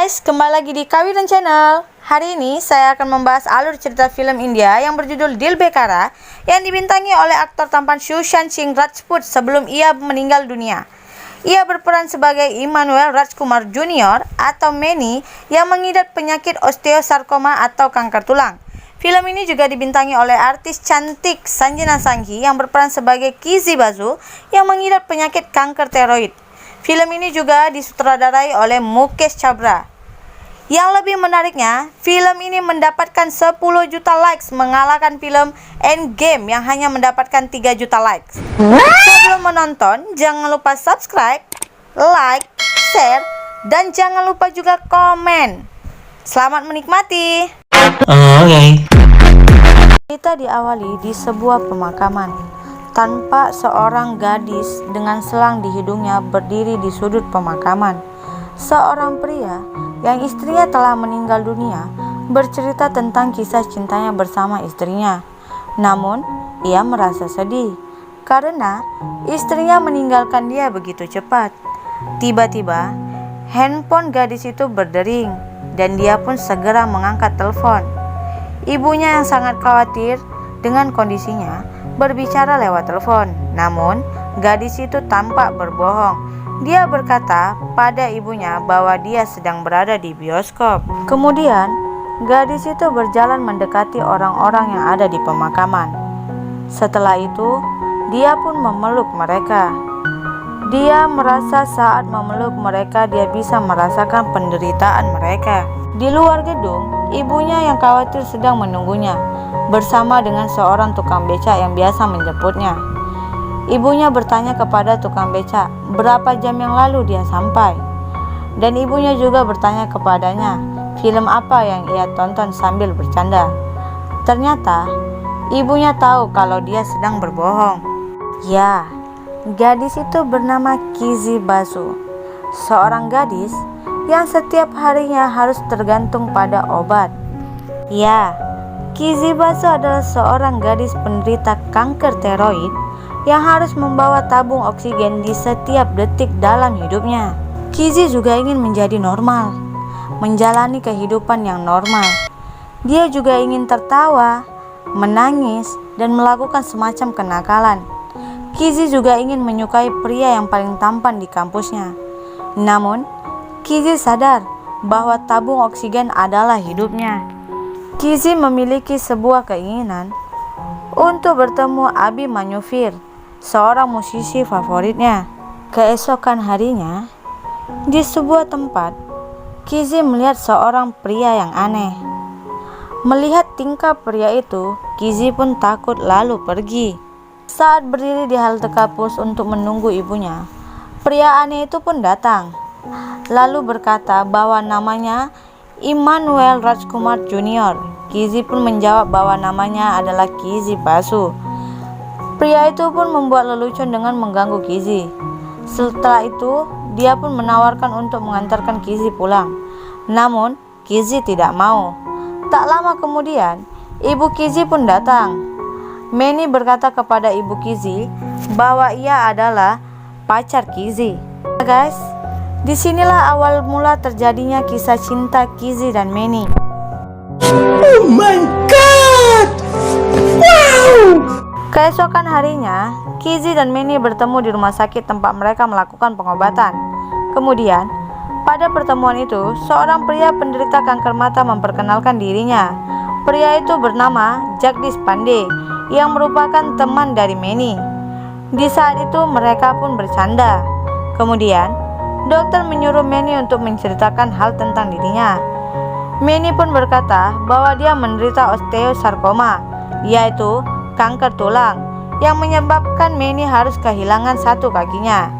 guys, kembali lagi di Kawiran Channel. Hari ini saya akan membahas alur cerita film India yang berjudul Dil Bekhara yang dibintangi oleh aktor tampan Sushant Singh Rajput sebelum ia meninggal dunia. Ia berperan sebagai Emmanuel Rajkumar Jr. atau Manny yang mengidap penyakit osteosarkoma atau kanker tulang. Film ini juga dibintangi oleh artis cantik Sanjana Sanghi yang berperan sebagai Kizzy Basu yang mengidap penyakit kanker tiroid. Film ini juga disutradarai oleh Mukesh Chabra. Yang lebih menariknya, film ini mendapatkan 10 juta likes mengalahkan film Endgame yang hanya mendapatkan 3 juta likes. Sebelum menonton, jangan lupa subscribe, like, share, dan jangan lupa juga komen. Selamat menikmati. Okay. Kita diawali di sebuah pemakaman. Tanpa seorang gadis dengan selang di hidungnya berdiri di sudut pemakaman. Seorang pria yang istrinya telah meninggal dunia bercerita tentang kisah cintanya bersama istrinya. Namun, ia merasa sedih karena istrinya meninggalkan dia begitu cepat. Tiba-tiba, handphone gadis itu berdering dan dia pun segera mengangkat telepon. Ibunya yang sangat khawatir dengan kondisinya berbicara lewat telepon. Namun, gadis itu tampak berbohong. Dia berkata pada ibunya bahwa dia sedang berada di bioskop. Kemudian, gadis itu berjalan mendekati orang-orang yang ada di pemakaman. Setelah itu, dia pun memeluk mereka. Dia merasa saat memeluk mereka dia bisa merasakan penderitaan mereka. Di luar gedung, ibunya yang khawatir sedang menunggunya bersama dengan seorang tukang becak yang biasa menjemputnya. Ibunya bertanya kepada tukang becak berapa jam yang lalu dia sampai. Dan ibunya juga bertanya kepadanya film apa yang ia tonton sambil bercanda. Ternyata ibunya tahu kalau dia sedang berbohong. Ya, gadis itu bernama Kizzy Basu, seorang gadis yang setiap harinya harus tergantung pada obat. Ya, Kizzy Basu adalah seorang gadis penderita kanker tiroid yang harus membawa tabung oksigen di setiap detik dalam hidupnya. Kizzy juga ingin menjadi normal, menjalani kehidupan yang normal. Dia juga ingin tertawa, menangis, dan melakukan semacam kenakalan. Kizzy juga ingin menyukai pria yang paling tampan di kampusnya. Namun, Kizzy sadar bahwa tabung oksigen adalah hidupnya. Kizzy memiliki sebuah keinginan untuk bertemu Abhimanyu Vir, seorang musisi favoritnya. Keesokan harinya, di sebuah tempat, Kizzy melihat seorang pria yang aneh. Melihat tingkah pria itu, Kizzy pun takut lalu pergi. Saat berdiri di halte kampus untuk menunggu ibunya, pria aneh itu pun datang, lalu berkata bahwa namanya Emmanuel Rajkumar Jr. Kizzy pun menjawab bahwa namanya adalah Kizzy Basu. Pria itu pun membuat lelucon dengan mengganggu Kizzy. Setelah itu, dia pun menawarkan untuk mengantarkan Kizzy pulang. Namun, Kizzy tidak mau. Tak lama kemudian, ibu Kizzy pun datang. Manny berkata kepada ibu Kizzy bahwa ia adalah pacar Kizzy. Guys, disinilah awal mula terjadinya kisah cinta Kizzy dan Manny. Oh my god! Wow! Keesokan harinya, Kizzy dan Manny bertemu di rumah sakit tempat mereka melakukan pengobatan. Kemudian, pada pertemuan itu, seorang pria penderita kanker mata memperkenalkan dirinya. Pria itu bernama Jagdish Pandey yang merupakan teman dari Manny. Di saat itu mereka pun bercanda. Kemudian, dokter menyuruh Manny untuk menceritakan hal tentang dirinya. Manny pun berkata bahwa dia menderita osteosarkoma, yaitu kanker tulang, yang menyebabkan Manny harus kehilangan satu kakinya.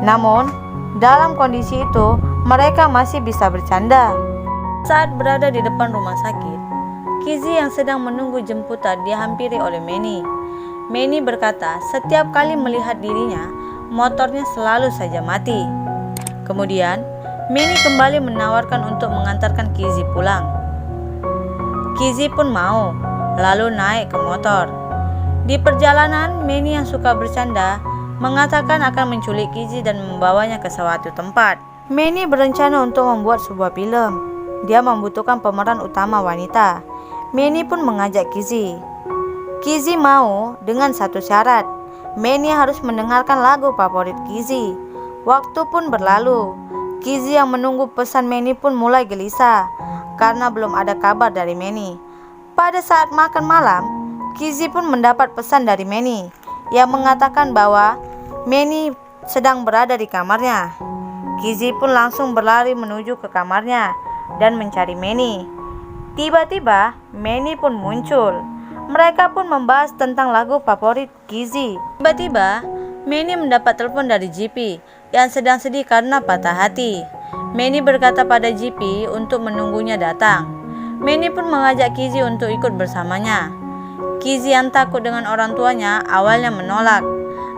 Namun, dalam kondisi itu, mereka masih bisa bercanda. Saat berada di depan rumah sakit, Kizzy yang sedang menunggu jemputan dihampiri oleh Manny. Manny berkata setiap kali melihat dirinya, motornya selalu saja mati. Kemudian, Manny kembali menawarkan untuk mengantarkan Kizzy pulang. Kizzy pun mau, lalu naik ke motor. Di perjalanan, Manny yang suka bercanda mengatakan akan menculik Kizzy dan membawanya ke suatu tempat. Manny berencana untuk membuat sebuah film. Dia membutuhkan pemeran utama wanita. Manny pun mengajak Kizzy. Kizzy mau dengan satu syarat. Manny harus mendengarkan lagu favorit Kizzy. Waktu pun berlalu. Kizzy yang menunggu pesan Manny pun mulai gelisah karena belum ada kabar dari Manny. Pada saat makan malam, Kizzy pun mendapat pesan dari Manny yang mengatakan bahwa Manny sedang berada di kamarnya. Kizzy pun langsung berlari menuju ke kamarnya dan mencari Manny. Tiba-tiba Manny pun muncul. Mereka pun membahas tentang lagu favorit Kizzy. Tiba-tiba Manny mendapat telepon dari JP yang sedang sedih karena patah hati. Manny berkata pada JP untuk menunggunya datang. Manny pun mengajak Kizzy untuk ikut bersamanya. Kizzy yang takut dengan orang tuanya awalnya menolak.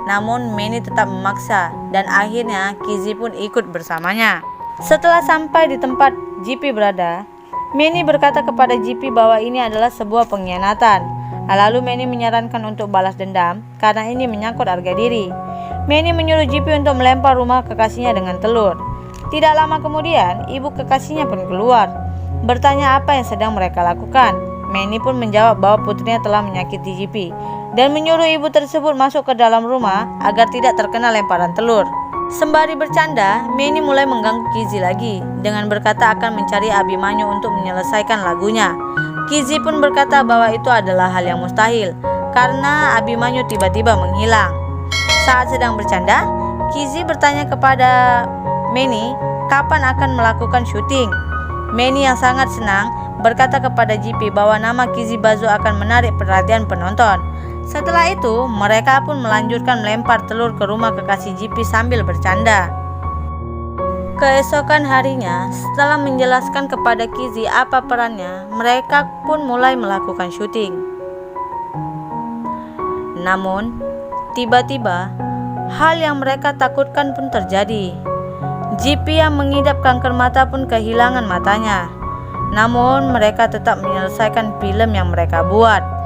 Namun Manny tetap memaksa dan akhirnya Kizzy pun ikut bersamanya. Setelah sampai di tempat JP berada, Manny berkata kepada JP bahwa ini adalah sebuah pengkhianatan. Lalu Manny menyarankan untuk balas dendam karena ini menyangkut harga diri. Manny menyuruh JP untuk melempar rumah kekasihnya dengan telur. Tidak lama kemudian, ibu kekasihnya pun keluar, bertanya apa yang sedang mereka lakukan. Manny pun menjawab bahwa putrinya telah menyakiti JP dan menyuruh ibu tersebut masuk ke dalam rumah agar tidak terkena lemparan telur. Sembari bercanda, Manny mulai mengganggu Kizzy lagi dengan berkata akan mencari Abimanyu untuk menyelesaikan lagunya. Kizzy pun berkata bahwa itu adalah hal yang mustahil karena Abimanyu tiba-tiba menghilang. Saat sedang bercanda, Kizzy bertanya kepada Manny kapan akan melakukan syuting. Manny yang sangat senang berkata kepada JP bahwa nama Kizzy Bazo akan menarik perhatian penonton. Setelah itu, mereka pun melanjutkan melempar telur ke rumah kekasih JP sambil bercanda. Keesokan harinya, setelah menjelaskan kepada Kizzy apa perannya, mereka pun mulai melakukan syuting. Namun, tiba-tiba, hal yang mereka takutkan pun terjadi. JP yang mengidap kanker mata pun kehilangan matanya. Namun, mereka tetap menyelesaikan film yang mereka buat.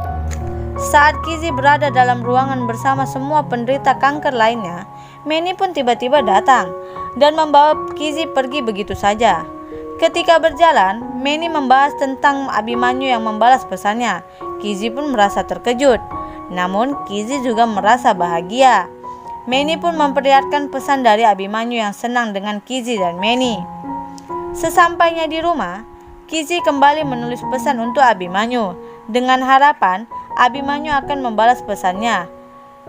Saat Kizzy berada dalam ruangan bersama semua penderita kanker lainnya, Manny pun tiba-tiba datang dan membawa Kizzy pergi begitu saja. Ketika berjalan, Manny membahas tentang Abimanyu yang membalas pesannya. Kizzy pun merasa terkejut, namun Kizzy juga merasa bahagia. Manny pun memperlihatkan pesan dari Abimanyu yang senang dengan Kizzy dan Manny. Sesampainya di rumah, Kizzy kembali menulis pesan untuk Abimanyu dengan harapan Abimanyu akan membalas pesannya.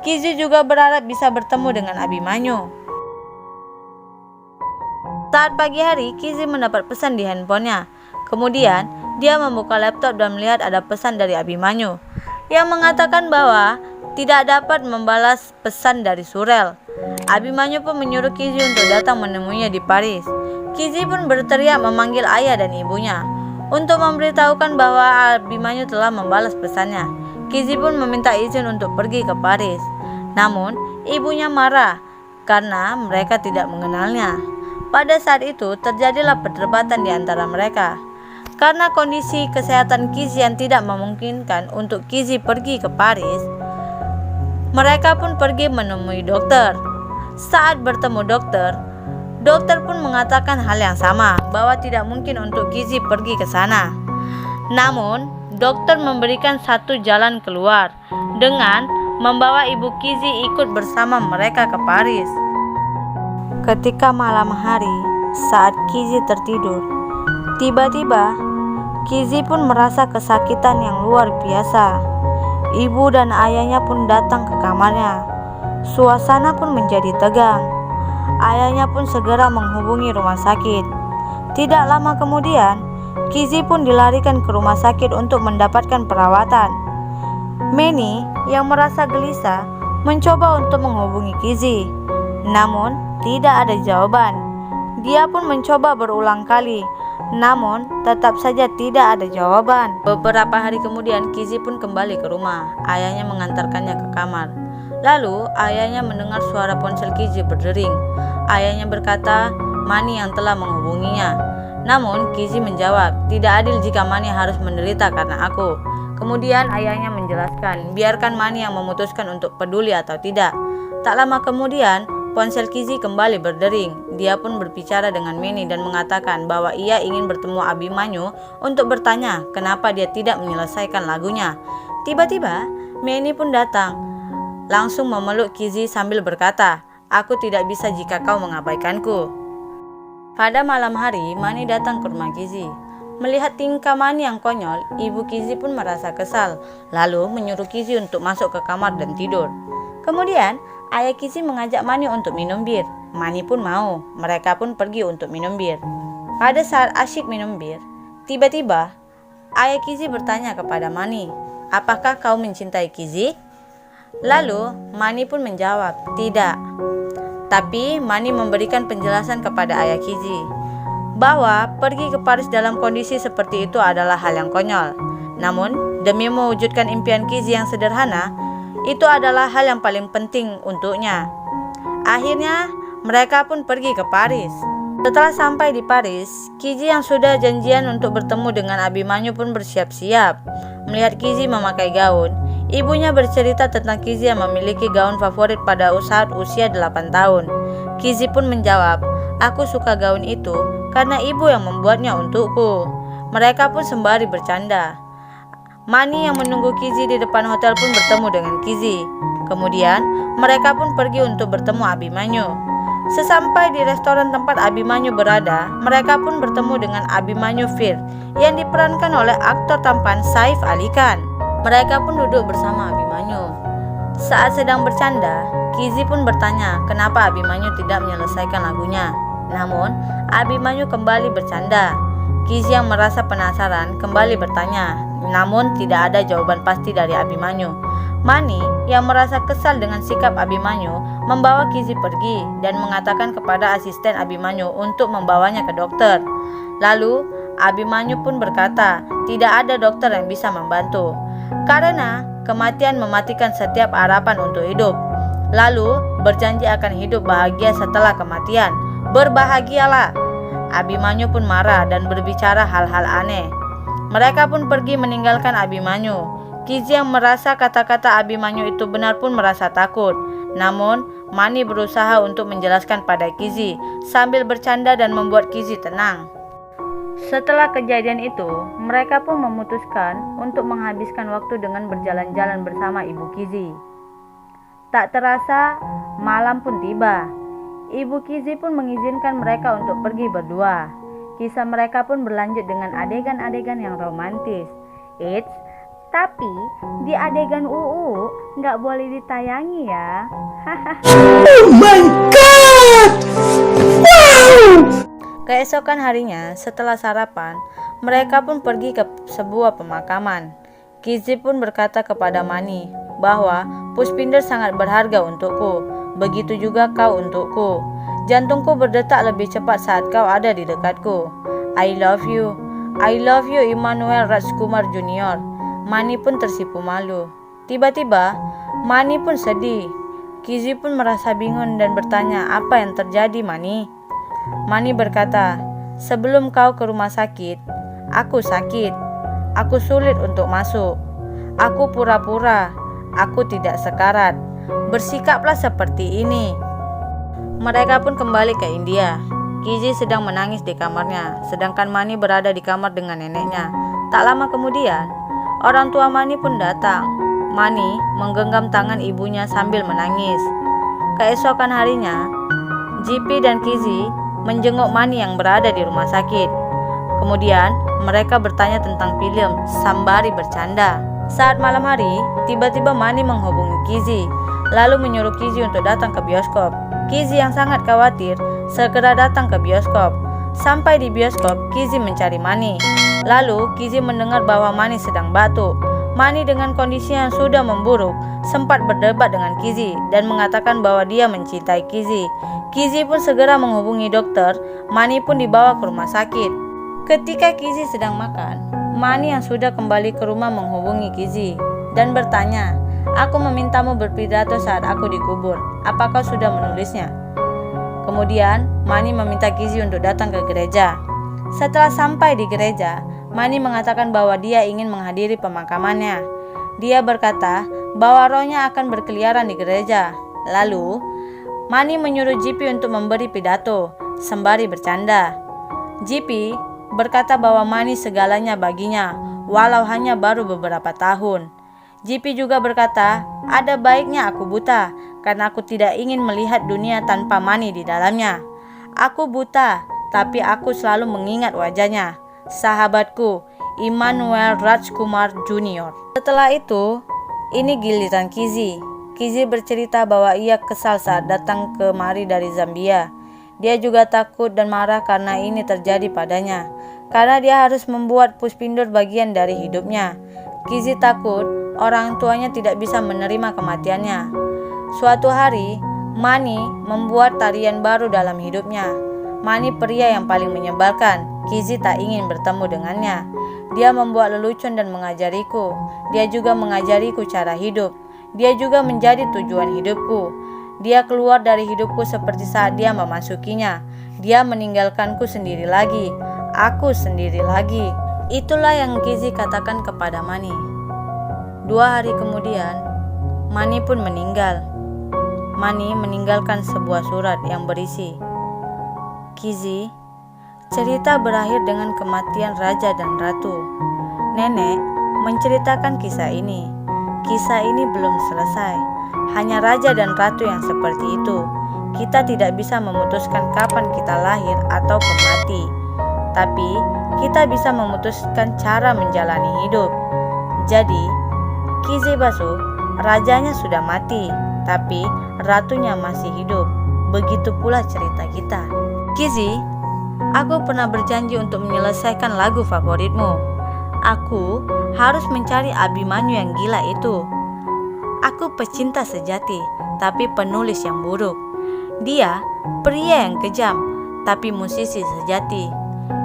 Kizzy juga berharap bisa bertemu dengan Abimanyu. Saat pagi hari, Kizzy mendapat pesan di handphonenya. Kemudian, dia membuka laptop dan melihat ada pesan dari Abimanyu yang mengatakan bahwa tidak dapat membalas pesan dari Surel. Abimanyu pun menyuruh Kizzy untuk datang menemuinya di Paris. Kizzy pun berteriak memanggil ayah dan ibunya untuk memberitahukan bahwa Abimanyu telah membalas pesannya. Kizzy pun meminta izin untuk pergi ke Paris. Namun, ibunya marah karena mereka tidak mengenalnya. Pada saat itu, terjadilah perdebatan di antara mereka. Karena kondisi kesehatan Kizzy yang tidak memungkinkan untuk Kizzy pergi ke Paris, mereka pun pergi menemui dokter. Saat bertemu dokter, dokter pun mengatakan hal yang sama, bahwa tidak mungkin untuk Kizzy pergi ke sana. Namun, dokter memberikan satu jalan keluar dengan membawa ibu Kizzy ikut bersama mereka ke Paris. Ketika malam hari, saat Kizzy tertidur, tiba-tiba Kizzy pun merasa kesakitan yang luar biasa. Ibu dan ayahnya pun datang ke kamarnya. Suasana pun menjadi tegang. Ayahnya pun segera menghubungi rumah sakit. Tidak lama kemudian, Kizzy pun dilarikan ke rumah sakit untuk mendapatkan perawatan. Manny yang merasa gelisah mencoba untuk menghubungi Kizzy, namun tidak ada jawaban. Dia pun mencoba berulang kali, namun tetap saja tidak ada jawaban. Beberapa hari kemudian, Kizzy pun kembali ke rumah. Ayahnya mengantarkannya ke kamar. Lalu ayahnya mendengar suara ponsel Kizzy berdering. Ayahnya berkata Manny yang telah menghubunginya. Namun Kizzy menjawab, tidak adil jika Manny harus menderita karena aku. Kemudian ayahnya menjelaskan, biarkan Manny yang memutuskan untuk peduli atau tidak. Tak lama kemudian, ponsel Kizi kembali berdering. Dia pun berbicara dengan Manny dan mengatakan bahwa ia ingin bertemu Abimanyu untuk bertanya kenapa dia tidak menyelesaikan lagunya. Tiba-tiba Manny pun datang, langsung memeluk Kizi sambil berkata, "Aku tidak bisa jika kau mengabaikanku." Pada malam hari, Manny datang ke rumah Kizi. Melihat tingkah Manny yang konyol, ibu Kizi pun merasa kesal, lalu menyuruh Kizi untuk masuk ke kamar dan tidur. Kemudian, ayah Kizi mengajak Manny untuk minum bir. Manny pun mau, mereka pun pergi untuk minum bir. Pada saat asyik minum bir, tiba-tiba ayah Kizi bertanya kepada Manny, "Apakah kau mencintai Kizi?" Lalu, Manny pun menjawab, "Tidak." Tapi Manny memberikan penjelasan kepada ayah Kizi bahwa pergi ke Paris dalam kondisi seperti itu adalah hal yang konyol. Namun, demi mewujudkan impian Kizi yang sederhana, itu adalah hal yang paling penting untuknya. Akhirnya, mereka pun pergi ke Paris. Setelah sampai di Paris, Kizi yang sudah janjian untuk bertemu dengan Abimanyu pun bersiap-siap. Melihat Kizi memakai gaun, ibunya bercerita tentang Kizi yang memiliki gaun favorit pada saat usia 8 tahun. Kizi pun menjawab, "Aku suka gaun itu karena ibu yang membuatnya untukku." Mereka pun sembari bercanda. Manny yang menunggu Kizi di depan hotel pun bertemu dengan Kizi. Kemudian mereka pun pergi untuk bertemu Abimanyu. Sesampai di restoran tempat Abimanyu berada, mereka pun bertemu dengan Abimanyu Fir yang diperankan oleh aktor tampan Saif Ali Khan. Mereka pun duduk bersama Abimanyu. Saat sedang bercanda, Kizi pun bertanya kenapa Abimanyu tidak menyelesaikan lagunya. Namun, Abimanyu kembali bercanda. Kizi yang merasa penasaran kembali bertanya, namun tidak ada jawaban pasti dari Abimanyu. Manny yang merasa kesal dengan sikap Abimanyu membawa Kizi pergi dan mengatakan kepada asisten Abimanyu untuk membawanya ke dokter. Lalu, Abimanyu pun berkata tidak ada dokter yang bisa membantu karena kematian mematikan setiap harapan untuk hidup. Lalu, berjanji akan hidup bahagia setelah kematian. Berbahagialah. Abimanyu pun marah dan berbicara hal-hal aneh. Mereka pun pergi meninggalkan Abimanyu. Kizi yang merasa kata-kata Abimanyu itu benar pun merasa takut. Namun, Manny berusaha untuk menjelaskan pada Kizi sambil bercanda dan membuat Kizi tenang. Setelah kejadian itu, mereka pun memutuskan untuk menghabiskan waktu dengan berjalan-jalan bersama ibu Kizi. Tak terasa, malam pun tiba. Ibu Kizi pun mengizinkan mereka untuk pergi berdua. Kisah mereka pun berlanjut dengan adegan-adegan yang romantis. Eits, tapi di adegan nggak boleh ditayangi ya. Oh my god! Wow! Keesokan harinya, setelah sarapan, mereka pun pergi ke sebuah pemakaman. Kizi pun berkata kepada Manny bahwa Pushpinder sangat berharga untukku. Begitu juga kau untukku. Jantungku berdetak lebih cepat saat kau ada di dekatku. I love you. I love you, Emmanuel Rajkumar Junior. Manny pun tersipu malu. Tiba-tiba, Manny pun sedih. Kizi pun merasa bingung dan bertanya, "Apa yang terjadi, Manny?" Manny berkata, "Sebelum kau ke rumah sakit, aku sakit. Aku sulit untuk masuk. Aku pura-pura. Aku tidak sekarat. Bersikaplah seperti ini." Mereka pun kembali ke India. Kizi sedang menangis di kamarnya, sedangkan Manny berada di kamar dengan neneknya. Tak lama kemudian, orang tua Manny pun datang. Manny menggenggam tangan ibunya sambil menangis. Keesokan harinya, JP dan Kizi menjenguk Manny yang berada di rumah sakit. Kemudian, mereka bertanya tentang film sembari bercanda. Saat malam hari, tiba-tiba Manny menghubungi Kizi, lalu menyuruh Kizi untuk datang ke bioskop. Kizi yang sangat khawatir segera datang ke bioskop. Sampai di bioskop, Kizi mencari Manny. Lalu, Kizi mendengar bahwa Manny sedang batuk. Manny dengan kondisi yang sudah memburuk sempat berdebat dengan Kizi dan mengatakan bahwa dia mencintai Kizi. Kizi pun segera menghubungi dokter. Manny pun dibawa ke rumah sakit. Ketika Kizi sedang makan, Manny yang sudah kembali ke rumah menghubungi Kizi dan bertanya, "Aku memintamu berpidato saat aku dikubur. Apakah sudah menulisnya?" Kemudian, Manny meminta Kizi untuk datang ke gereja. Setelah sampai di gereja, Manny mengatakan bahwa dia ingin menghadiri pemakamannya. Dia berkata bahwa rohnya akan berkeliaran di gereja. Lalu, Mani menyuruh Jipi untuk memberi pidato, sembari bercanda. Jipi berkata bahwa Mani segalanya baginya, walau hanya baru beberapa tahun. Jipi juga berkata, ada baiknya aku buta, karena aku tidak ingin melihat dunia tanpa Mani di dalamnya. Aku buta, tapi aku selalu mengingat wajahnya. Sahabatku, Immanuel Rajkumar Junior. Setelah itu, ini giliran Kizzy. Kizzy bercerita bahwa ia kesal saat datang kemari dari Zambia. Dia juga takut dan marah karena ini terjadi padanya, karena dia harus membuat puspindur bagian dari hidupnya. Kizzy takut orang tuanya tidak bisa menerima kematiannya. Suatu hari, Mani membuat tarian baru dalam hidupnya. Mani pria yang paling menyebalkan. Kizzy tak ingin bertemu dengannya. Dia membuat lelucon dan mengajariku. Dia juga mengajariku cara hidup. Dia juga menjadi tujuan hidupku. Dia keluar dari hidupku seperti saat dia memasukinya. Dia meninggalkanku sendiri lagi. Aku sendiri lagi. Itulah yang Kizzy katakan kepada Mani. 2 hari kemudian, Mani pun meninggal. Mani meninggalkan sebuah surat yang berisi, Kizzy, cerita berakhir dengan kematian raja dan ratu. Nenek menceritakan kisah ini. Kisah ini belum selesai. Hanya raja dan ratu yang seperti itu. Kita tidak bisa memutuskan kapan kita lahir atau mati. Tapi kita bisa memutuskan cara menjalani hidup. Jadi, Kizzy basuh, rajanya sudah mati, tapi ratunya masih hidup. Begitu pula cerita kita. Kizzy, aku pernah berjanji untuk menyelesaikan lagu favoritmu. Aku harus mencari Abimanyu yang gila itu. Aku pecinta sejati, tapi penulis yang buruk. Dia pria yang kejam, tapi musisi sejati.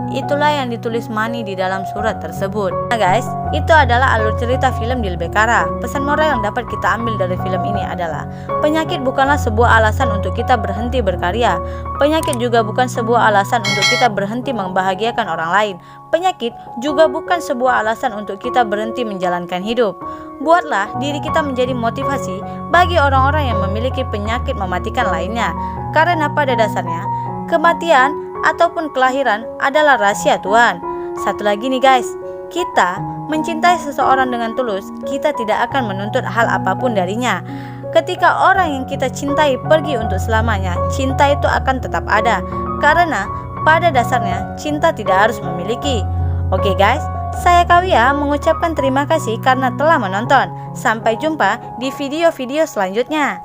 Itulah yang ditulis Mani di dalam surat tersebut. Nah guys, itu adalah alur cerita film Dil Bekara. Pesan moral yang dapat kita ambil dari film ini adalah, penyakit bukanlah sebuah alasan untuk kita berhenti berkarya. Penyakit juga bukan sebuah alasan untuk kita berhenti membahagiakan orang lain. Penyakit juga bukan sebuah alasan untuk kita berhenti menjalankan hidup. Buatlah diri kita menjadi motivasi bagi orang-orang yang memiliki penyakit mematikan lainnya. Karena pada dasarnya, kematian ataupun kelahiran adalah rahasia Tuhan. Satu lagi nih guys, kita mencintai seseorang dengan tulus, kita tidak akan menuntut hal apapun darinya. Ketika orang yang kita cintai pergi untuk selamanya, cinta itu akan tetap ada. Karena pada dasarnya cinta tidak harus memiliki. Oke guys, saya Kawia mengucapkan terima kasih karena telah menonton. Sampai jumpa di video-video selanjutnya.